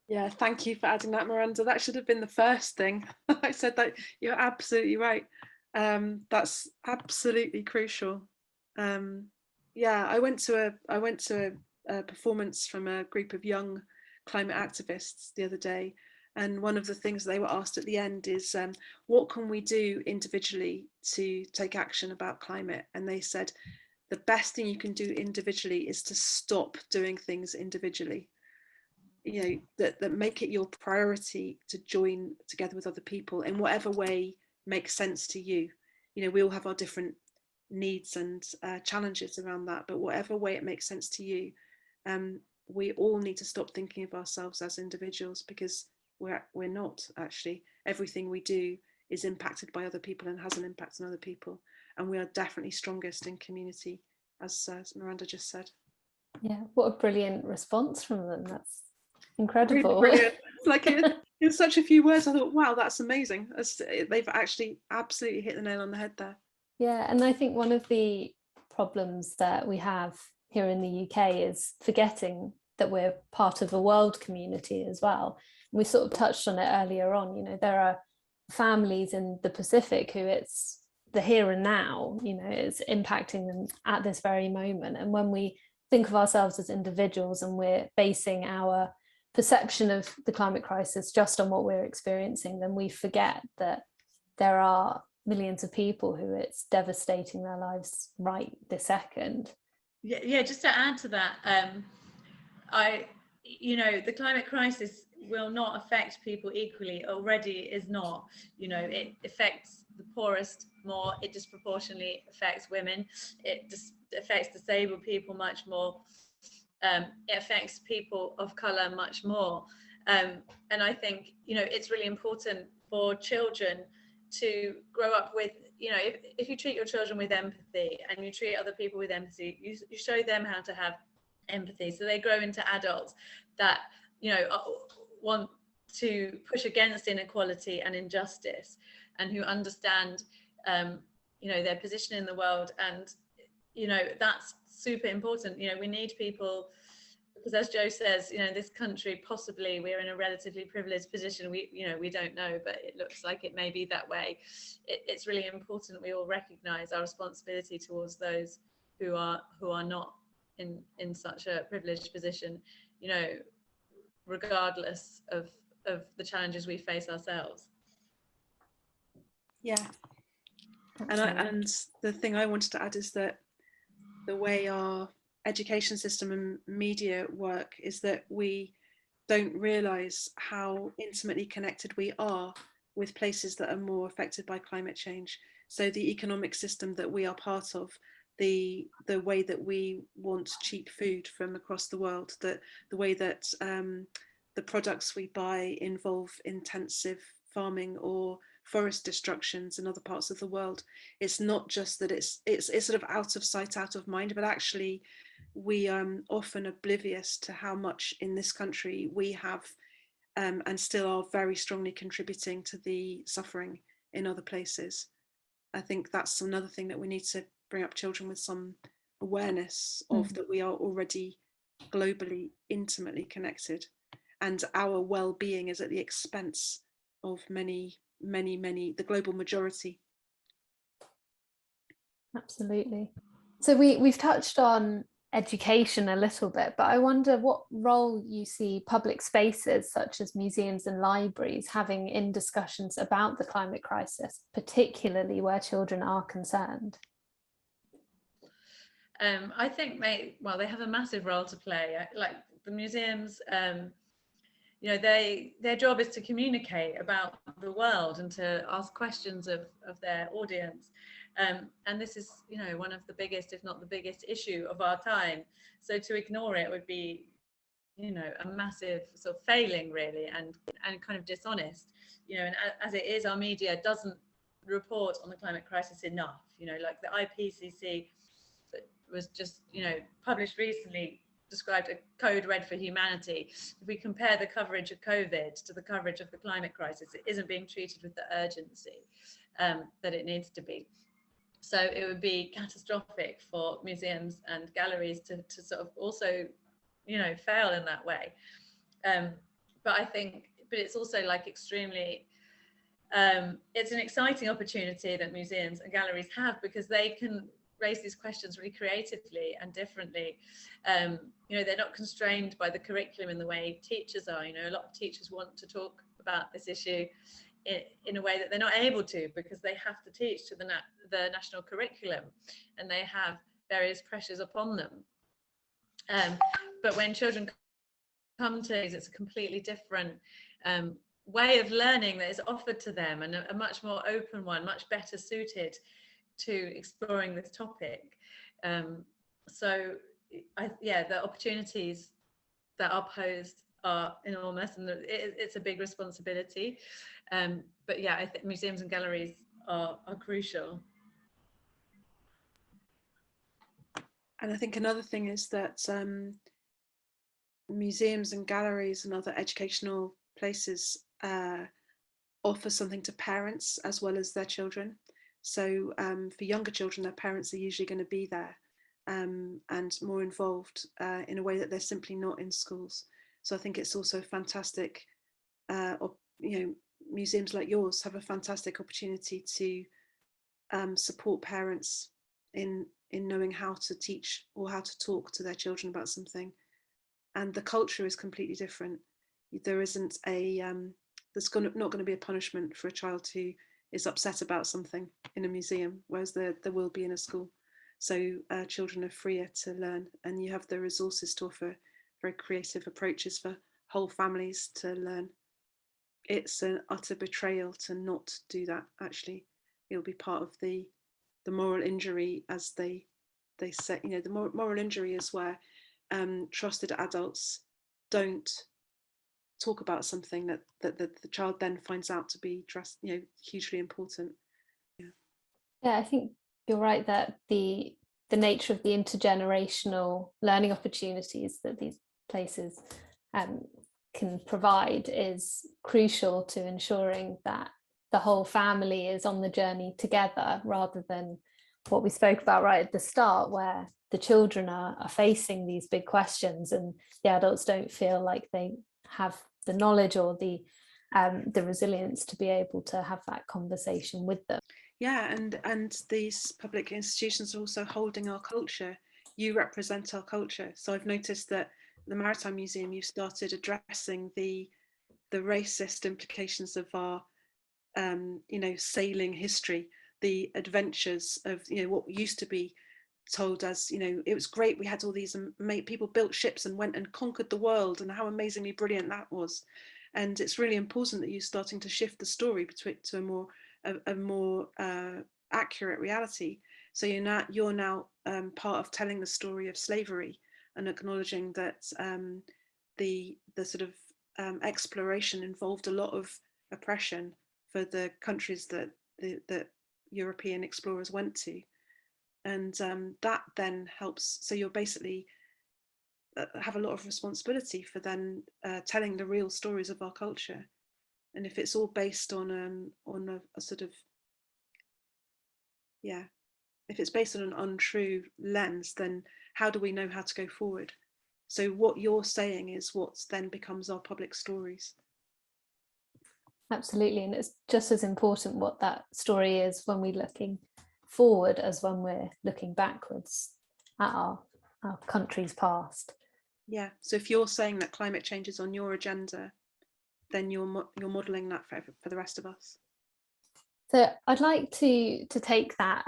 S2: Yeah, thank you for adding that, Miranda. That should have been the first thing. I said that. You're absolutely right. That's absolutely crucial. I went to a performance from a group of young climate activists the other day, and one of the things they were asked at the end is, what can we do individually to take action about climate? And they said, the best thing you can do individually is to stop doing things individually. That make it your priority to join together with other people in whatever way makes sense to you. We all have our different needs and challenges around that, but whatever way it makes sense to you, we all need to stop thinking of ourselves as individuals, because we're not actually. Everything we do is impacted by other people and has an impact on other people, and we are definitely strongest in community, as Miranda just said.
S1: Yeah, what a brilliant response from them. That's incredible.
S2: Really brilliant. In such a few words, I thought, wow, that's amazing. They've actually absolutely hit the nail on the head there. Yeah,
S1: and I think one of the problems that we have here in the UK is forgetting that we're part of a world community as well. We sort of touched on it earlier on. There are families in the Pacific who it's the here and now, it's impacting them at this very moment. And when we think of ourselves as individuals and we're basing our perception of the climate crisis just on what we're experiencing, then we forget that there are millions of people who it's devastating their lives right this second.
S3: Yeah, just to add to that, the climate crisis will not affect people equally. Already is not. It affects the poorest more. It disproportionately affects women. It affects disabled people much more. It affects people of colour much more. And I think, it's really important for children to grow up with, if you treat your children with empathy and you treat other people with empathy, you show them how to have empathy. So they grow into adults that, want to push against inequality and injustice. and who understand their position in the world. And that's super important. We need people, because as Joe says, this country, possibly we're in a relatively privileged position. We don't know, but it looks like it may be that way. It's really important we all recognise our responsibility towards those who are not in such a privileged position, regardless of the challenges we face ourselves.
S2: Yeah. And the thing I wanted to add is that the way our education system and media work is that we don't realise how intimately connected we are with places that are more affected by climate change. So the economic system that we are part of, the way that we want cheap food from across the world, the way that the products we buy involve intensive farming or forest destructions in other parts of the world. It's not just that it's sort of out of sight, out of mind, but actually we are often oblivious to how much in this country we have and still are very strongly contributing to the suffering in other places. I think that's another thing that we need to bring up children with some awareness of, that we are already globally intimately connected, and our well-being is at the expense of many, the global majority.
S1: Absolutely. So we've touched on education a little bit, but I wonder what role you see public spaces such as museums and libraries having in discussions about the climate crisis, particularly where children are concerned.
S3: I think they have a massive role to play. Like the museums, their job is to communicate about the world and to ask questions of their audience. And this is, one of the biggest, if not the biggest issue of our time. So to ignore it would be, a massive sort of failing, really, and kind of dishonest. And as it is, our media doesn't report on the climate crisis enough. Like the IPCC was just, published recently, described a code red for humanity. If we compare the coverage of COVID to the coverage of the climate crisis, it isn't being treated with the urgency that it needs to be. So it would be catastrophic for museums and galleries to sort of also, fail in that way. But it's also like extremely, it's an exciting opportunity that museums and galleries have, because they can raise these questions really creatively and differently. They're not constrained by the curriculum in the way teachers are. A lot of teachers want to talk about this issue in a way that they're not able to, because they have to teach to the national curriculum, and they have various pressures upon them. But when children come to it, it's a completely different way of learning that is offered to them, and a much more open one, much better suited to exploring this topic. So the opportunities that are posed are enormous, and it's a big responsibility. But yeah, I think museums and galleries are crucial.
S2: And I think another thing is that museums and galleries and other educational places offer something to parents as well as their children. So for younger children, their parents are usually going to be there and more involved in a way that they're simply not in schools. So I think it's also fantastic, museums like yours have a fantastic opportunity to support parents in knowing how to teach or how to talk to their children about something. And the culture is completely different. There isn't there's not going to be a punishment for a child who is upset about something in a museum, whereas there will be in a school. So children are freer to learn, and you have the resources to offer very creative approaches for whole families to learn. It's an utter betrayal to not do that. Actually, it'll be part of the moral injury, as they say. The moral injury is where trusted adults don't talk about something that the child then finds out to be hugely important.
S1: Yeah, I think you're right that the nature of the intergenerational learning opportunities that these places can provide is crucial to ensuring that the whole family is on the journey together, rather than what we spoke about right at the start, where the children are facing these big questions and the adults don't feel like they have the knowledge or the resilience to be able to have that conversation with them.
S2: Yeah, and these public institutions are also holding our culture. You represent our culture. So I've noticed that the Maritime Museum, you've started addressing the racist implications of our sailing history, the adventures of what used to be told as it was great, we had all these people built ships and went and conquered the world, and how amazingly brilliant that was. And it's really important that you're starting to shift the story to a more accurate reality. So you're now part of telling the story of slavery and acknowledging that the sort of exploration involved a lot of oppression for the countries that that European explorers went to. And that then helps, so you're basically have a lot of responsibility for then telling the real stories of our culture. And if it's all based on a sort of, if it's based on an untrue lens, then how do we know how to go forward? So what you're saying is what then becomes our public stories.
S1: Absolutely, and it's just as important what that story is when we're looking forward as when we're looking backwards at our country's past.
S2: Yeah, so if you're saying that climate change is on your agenda, then you're modelling that for the rest of us.
S1: So I'd like to take that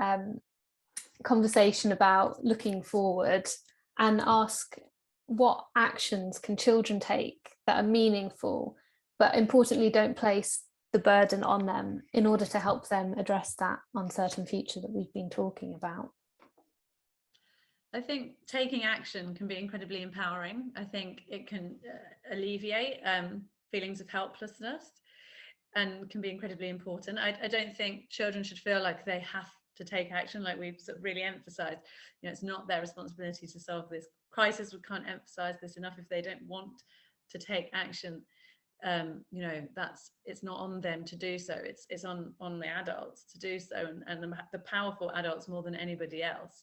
S1: conversation about looking forward and ask, what actions can children take that are meaningful, but importantly don't place the burden on them, in order to help them address that uncertain future that we've been talking about?
S3: I think taking action can be incredibly empowering. I think it can alleviate feelings of helplessness and can be incredibly important. I don't think children should feel like they have to take action, like we've sort of really emphasised. It's not their responsibility to solve this crisis. We can't emphasise this enough. If they don't want to take action, it's not on them to do so. It's on the adults to do so, and the powerful adults more than anybody else.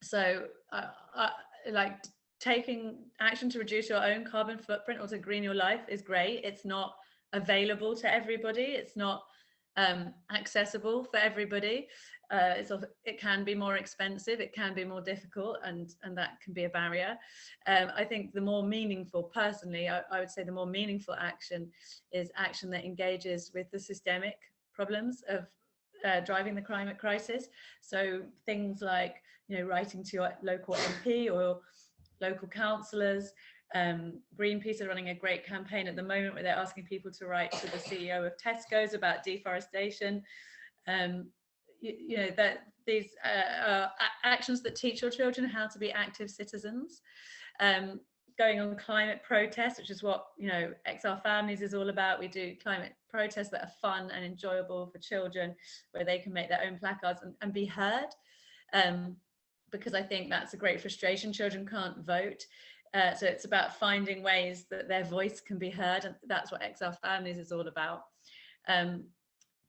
S3: So like taking action to reduce your own carbon footprint or to green your life is great. It's not available to everybody. It's not accessible for everybody. It can be more expensive, it can be more difficult, and that can be a barrier. I think the more meaningful, personally, I would say the more meaningful action is action that engages with the systemic problems of driving the climate crisis. So things like writing to your local MP or local councillors. Greenpeace are running a great campaign at the moment where they're asking people to write to the CEO of Tesco's about deforestation. That these are actions that teach your children how to be active citizens. Going on climate protests, which is what XR Families is all about. We do climate protests that are fun and enjoyable for children, where they can make their own placards and be heard. Because I think that's a great frustration. Children can't vote. So it's about finding ways that their voice can be heard, and that's what XR Families is all about.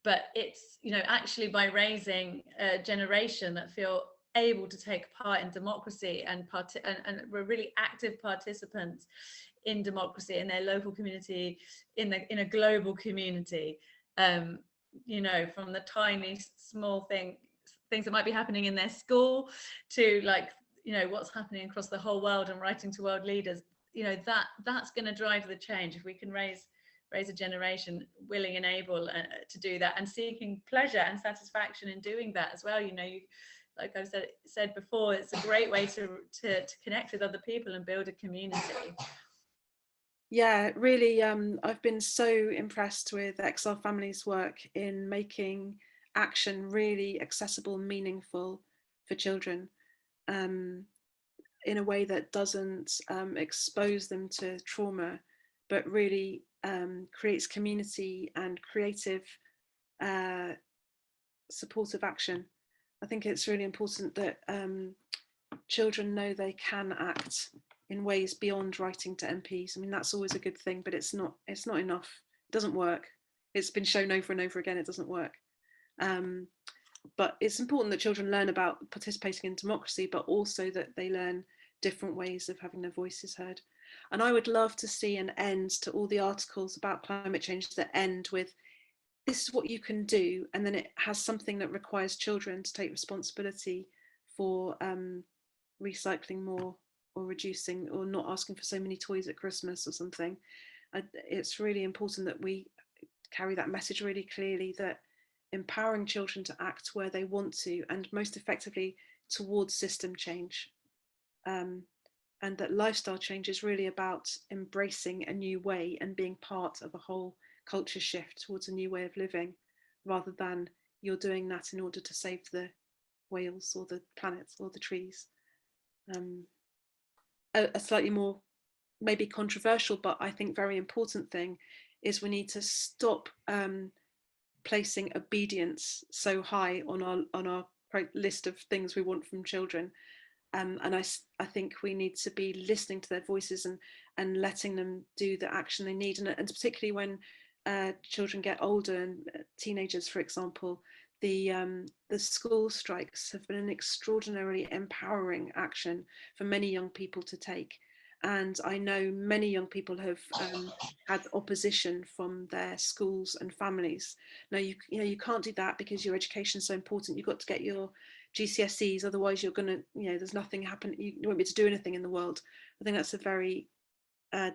S3: But it's actually by raising a generation that feel able to take part in democracy and we're really active participants in democracy in their local community, in a global community. From the tiny small things that might be happening in their school to what's happening across the whole world and writing to world leaders. That's going to drive the change if we can raise a generation willing and able to do that, and seeking pleasure and satisfaction in doing that as well. Like I've said before, it's a great way to connect with other people and build a community.
S2: Yeah, really, I've been so impressed with XR Families' work in making action really accessible and meaningful for children, in a way that doesn't expose them to trauma, but really creates community and creative supportive action. I think it's really important that children know they can act in ways beyond writing to MPs. I mean, that's always a good thing, but it's not enough. It doesn't work. it's been shown over and over again it doesn't work. But it's important that children learn about participating in democracy, but also that they learn different ways of having their voices heard. And I would love to see an end to all the articles about climate change that end with, this is what you can do, and then it has something that requires children to take responsibility for recycling more, or reducing, or not asking for so many toys at Christmas or something. It's really important that we carry that message really clearly, that empowering children to act where they want to, and most effectively towards system change, and that lifestyle change is really about embracing a new way and being part of a whole culture shift towards a new way of living, rather than you're doing that in order to save the whales or the planets or the trees. A slightly more maybe controversial, but I think very important thing is we need to stop placing obedience so high on our list of things we want from children. And I think we need to be listening to their voices and letting them do the action they need. And particularly when children get older, and teenagers, for example, the school strikes have been an extraordinarily empowering action for many young people to take. And I know many young people have had opposition from their schools and families. Now, you can't do that because your education is so important. You've got to get your GCSEs, otherwise you're going to, there's nothing happen. You won't be able to do anything in the world. I think that's a very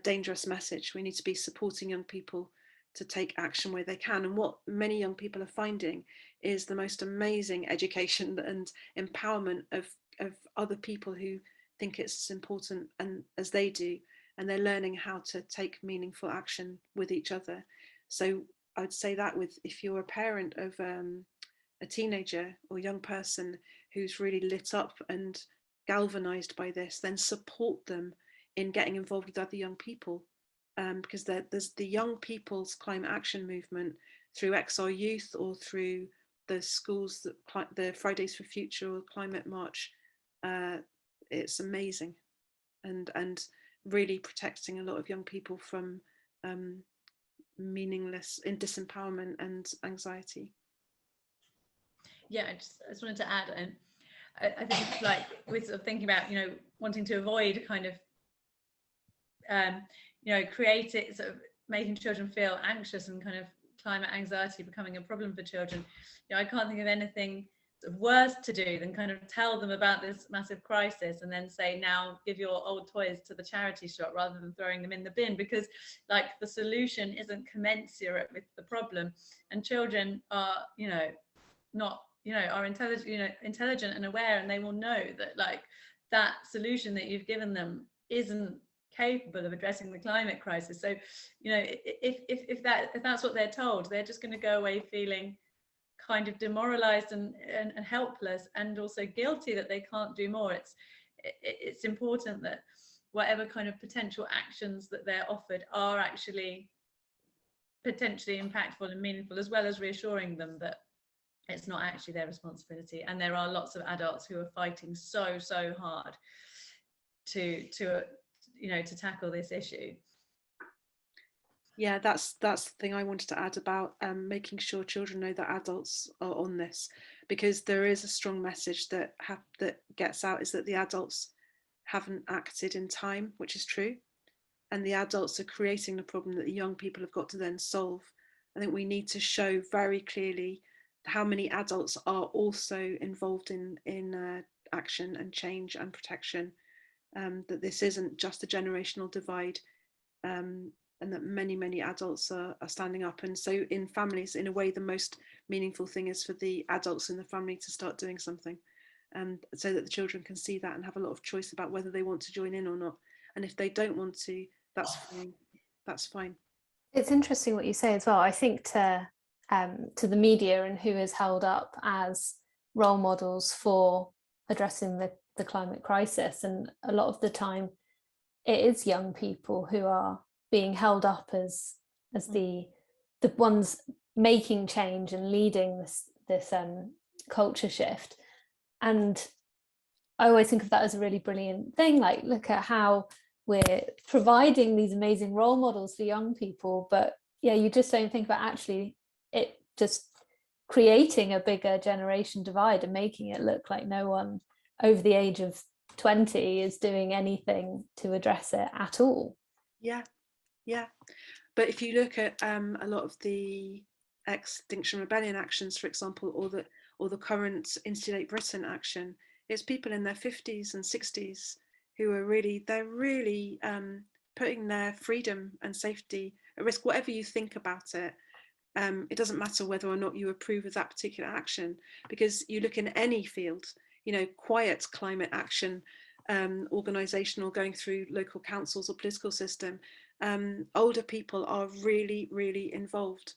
S2: dangerous message. We need to be supporting young people to take action where they can. And what many young people are finding is the most amazing education and empowerment of other people who think it's as important and as they do, and they're learning how to take meaningful action with each other. So I would say that if you're a parent of a teenager or young person who's really lit up and galvanized by this, then support them in getting involved with other young people, because there's the young people's climate action movement through XR Youth, or through the schools, the Fridays for Future or Climate March. It's amazing, and really protecting a lot of young people from meaningless disempowerment and anxiety.
S3: Yeah, I just wanted to add, and I think it's like we're sort of thinking about, wanting to avoid kind of, create it, sort of making children feel anxious and kind of climate anxiety becoming a problem for children. I can't think of anything worse to do than kind of tell them about this massive crisis and then say, now give your old toys to the charity shop, rather than throwing them in the bin, because like the solution isn't commensurate with the problem. And children are are intelligent and aware, and they will know that like that solution that you've given them isn't capable of addressing the climate crisis. So if that's what they're told, they're just going to go away feeling kind of demoralized and helpless, and also guilty that they can't do more. It's important that whatever kind of potential actions that they're offered are actually potentially impactful and meaningful, as well as reassuring them that it's not actually their responsibility. And there are lots of adults who are fighting so hard to tackle this issue.
S2: Yeah, that's the thing I wanted to add about making sure children know that adults are on this, because there is a strong message that gets out, is that the adults haven't acted in time, which is true, and the adults are creating the problem that the young people have got to then solve. I think we need to show very clearly how many adults are also involved in action and change and protection, that this isn't just a generational divide, and that many adults are standing up. And so in families, in a way, the most meaningful thing is for the adults in the family to start doing something, so that the children can see that and have a lot of choice about whether they want to join in or not. And if they don't want to, that's fine. That's fine.
S1: It's interesting what you say as well. I think to the media and who is held up as role models for addressing the climate crisis, and a lot of the time it is young people who are being held up as the ones making change and leading this culture shift. And I always think of that as a really brilliant thing. Like, look at how we're providing these amazing role models for young people, but yeah, you just don't think about actually it just creating a bigger generation divide and making it look like no one over the age of 20 is doing anything to address it at all.
S2: Yeah, yeah. But if you look at a lot of the Extinction Rebellion actions, for example, or the current Instigate Britain action, it's people in their 50s and 60s who are really putting their freedom and safety at risk. Whatever you think about it, it doesn't matter whether or not you approve of that particular action, because you look in any field, you know, quiet climate action organisation or going through local councils or political system, older people are really, really involved.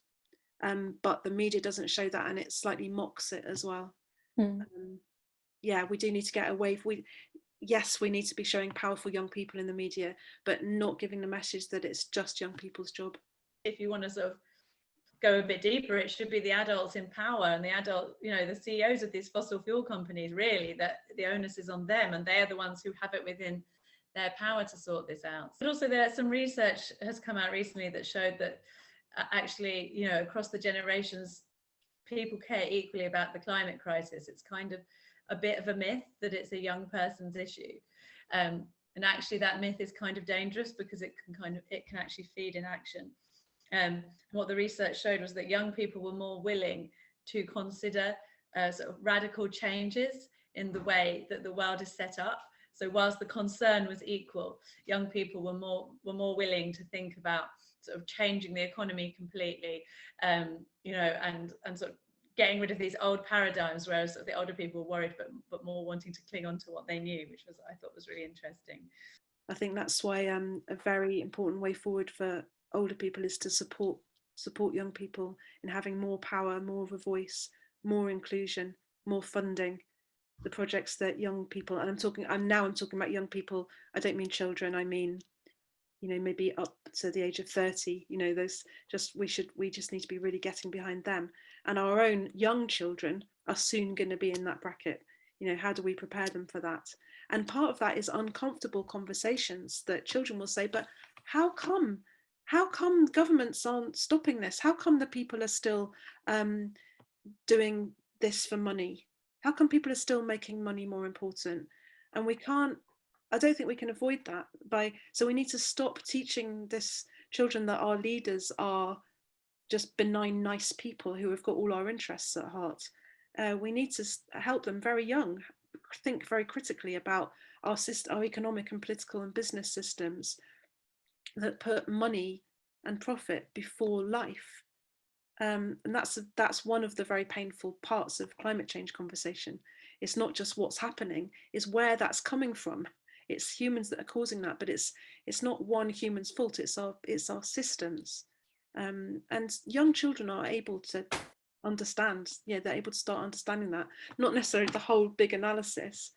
S2: But the media doesn't show that, and it slightly mocks it as well. Yeah, we do need to get away. Yes, we need to be showing powerful young people in the media, but not giving the message that it's just young people's job.
S3: If you want to sort of go a bit deeper, it should be the adults in power and the adult, you know, the CEOs of these fossil fuel companies, really, that the onus is on them, and they are the ones who have it within their power to sort this out. But also there's some research has come out recently that showed that actually, you know, across the generations, people care equally about the climate crisis. It's kind of a bit of a myth that it's a young person's issue. And actually that myth is kind of dangerous, because it can actually feed inaction. What the research showed was that young people were more willing to consider sort of radical changes in the way that the world is set up. So whilst the concern was equal, young people were more willing to think about sort of changing the economy completely, you know, and sort of getting rid of these old paradigms, whereas sort of the older people were worried, but more wanting to cling on to what they knew, which I thought was really interesting.
S2: I think that's why a very important way forward for older people is to support young people in having more power, more of a voice, more inclusion, more funding. The projects that young people, and I'm talking about young people, I don't mean children, I mean, you know, maybe up to the age of 30, you know, we just need to be really getting behind them. And our own young children are soon going to be in that bracket. You know, how do we prepare them for that? And part of that is uncomfortable conversations that children will say, but how come governments aren't stopping this? How come the people are still doing this for money? How come people are still making money more important? And I don't think we can avoid that so we need to stop teaching children that our leaders are just benign, nice people who have got all our interests at heart. We need to help them very young think very critically about our economic and political and business systems that put money and profit before life. And that's one of the very painful parts of climate change conversation. It's not just what's happening, it's where that's coming from. It's humans that are causing that, but it's not one human's fault. It's our systems. And young children are able to understand. Yeah, they're able to start understanding that. Not necessarily the whole big analysis,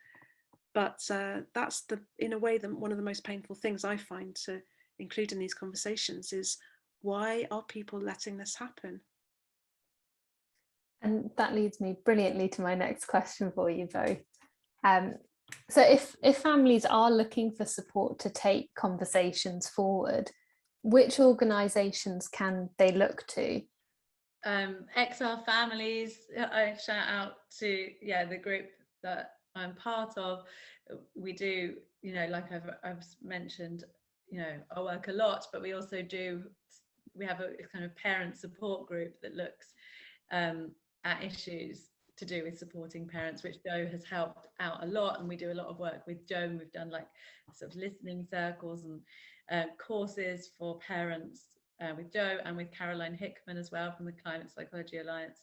S2: but that's in a way one of the most painful things I find to include in these conversations is, why are people letting this happen?
S1: And that leads me brilliantly to my next question for you both. So if families are looking for support to take conversations forward, which organisations can they look to?
S3: XR Families, I shout out to the group that I'm part of. We do, you know, like I've mentioned, you know, I work a lot, but we also we have a kind of parent support group that looks at issues to do with supporting parents, which Joe has helped out a lot, and we do a lot of work with Joe, and we've done like sort of listening circles and courses for parents with Joe and with Caroline Hickman as well from the Climate Psychology Alliance.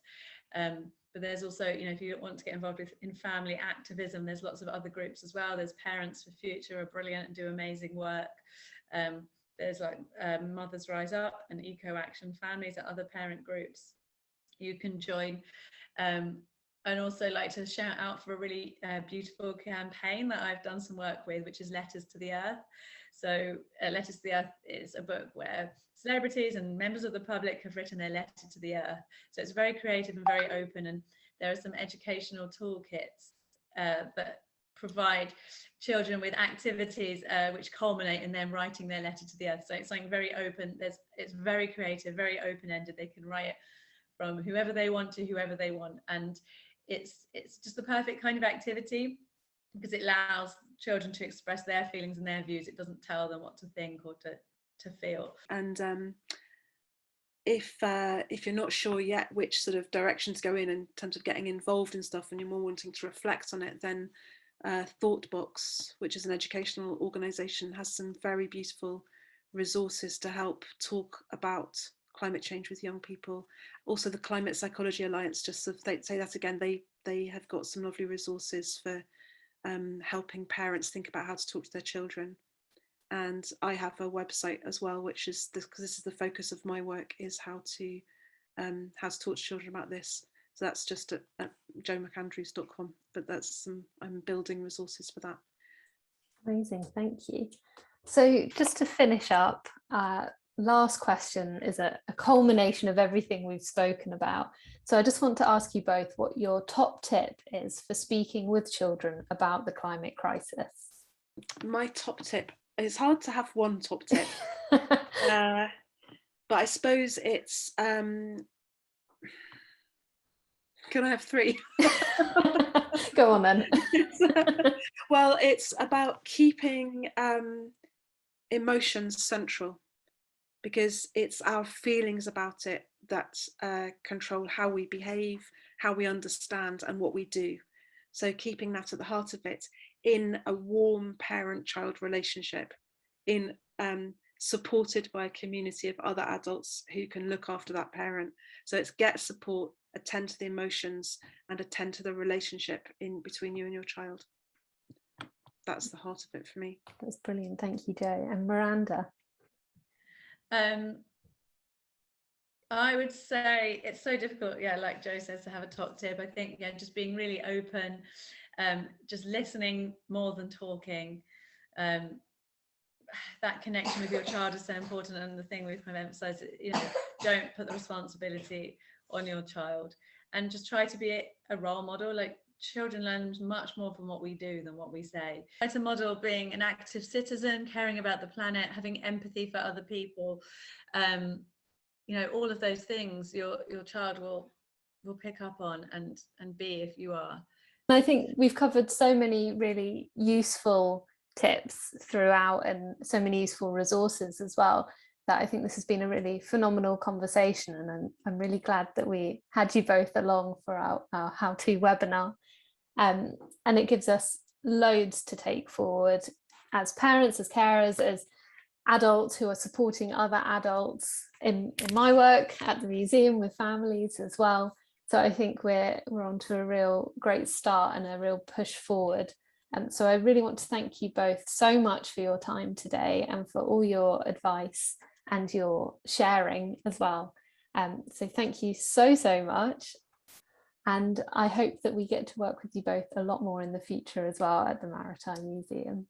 S3: But there's also, you know, if you want to get involved in family activism, there's lots of other groups as well. There's Parents for Future, are brilliant and do amazing work. There's like Mothers Rise Up and Eco Action Families, are other parent groups you can join. And also like to shout out for a really beautiful campaign that I've done some work with, which is Letters to the Earth. So Letters to the Earth is a book where celebrities and members of the public have written their letter to the earth. So it's very creative and very open, and there are some educational toolkits that provide children with activities which culminate in them writing their letter to the earth. So it's something very open. It's very creative, very open-ended. They can write it from whoever they want to whoever they want, and it's just the perfect kind of activity because it allows children to express their feelings and their views. It doesn't tell them what to think or to feel.
S2: And if you're not sure yet which sort of direction to go in terms of getting involved in stuff, and you're more wanting to reflect on it, then Thoughtbox, which is an educational organisation, has some very beautiful resources to help talk about climate change with young people. Also, the Climate Psychology Alliance, just to say that again, they have got some lovely resources for helping parents think about how to talk to their children. And I have a website as well, which is because this is the focus of my work, is how to talk to children about this. So that's just at joemcandrews.com, but that's I'm building resources for that.
S1: Amazing, thank you. So just to finish up, last question is a culmination of everything we've spoken about. So I just want to ask you both what your top tip is for speaking with children about the climate crisis.
S2: My top tip, it's hard to have one top tip, but I suppose it's, can I have three?
S1: Go on then.
S2: Well, it's about keeping emotions central, because it's our feelings about it that control how we behave, how we understand, and what we do. So keeping that at the heart of it, in a warm parent-child relationship, in supported by a community of other adults who can look after that parent. So it's get support, attend to the emotions, and attend to the relationship in between you and your child. That's the heart of it for me.
S1: That's brilliant, thank you, Jo. And Miranda?
S3: I would say it's so difficult, yeah, like Jo says, to have a top tip. I think, yeah, just being really open, just listening more than talking. That connection with your child is so important, and the thing we've kind of emphasised, you know, don't put the responsibility on your child, and just try to be a role model. Like, children learn much more from what we do than what we say. Try to model being an active citizen, caring about the planet, having empathy for other people. You know, all of those things your child will pick up on and be if you are.
S1: I think we've covered so many really useful tips throughout, and so many useful resources as well, that I think this has been a really phenomenal conversation, and I'm really glad that we had you both along for our how-to webinar. And it gives us loads to take forward as parents, as carers, as adults who are supporting other adults in my work at the museum with families as well. So I think we're on to a real great start and a real push forward. So I really want to thank you both so much for your time today, and for all your advice and your sharing as well. So thank you so much. And I hope that we get to work with you both a lot more in the future as well at the Maritime Museum.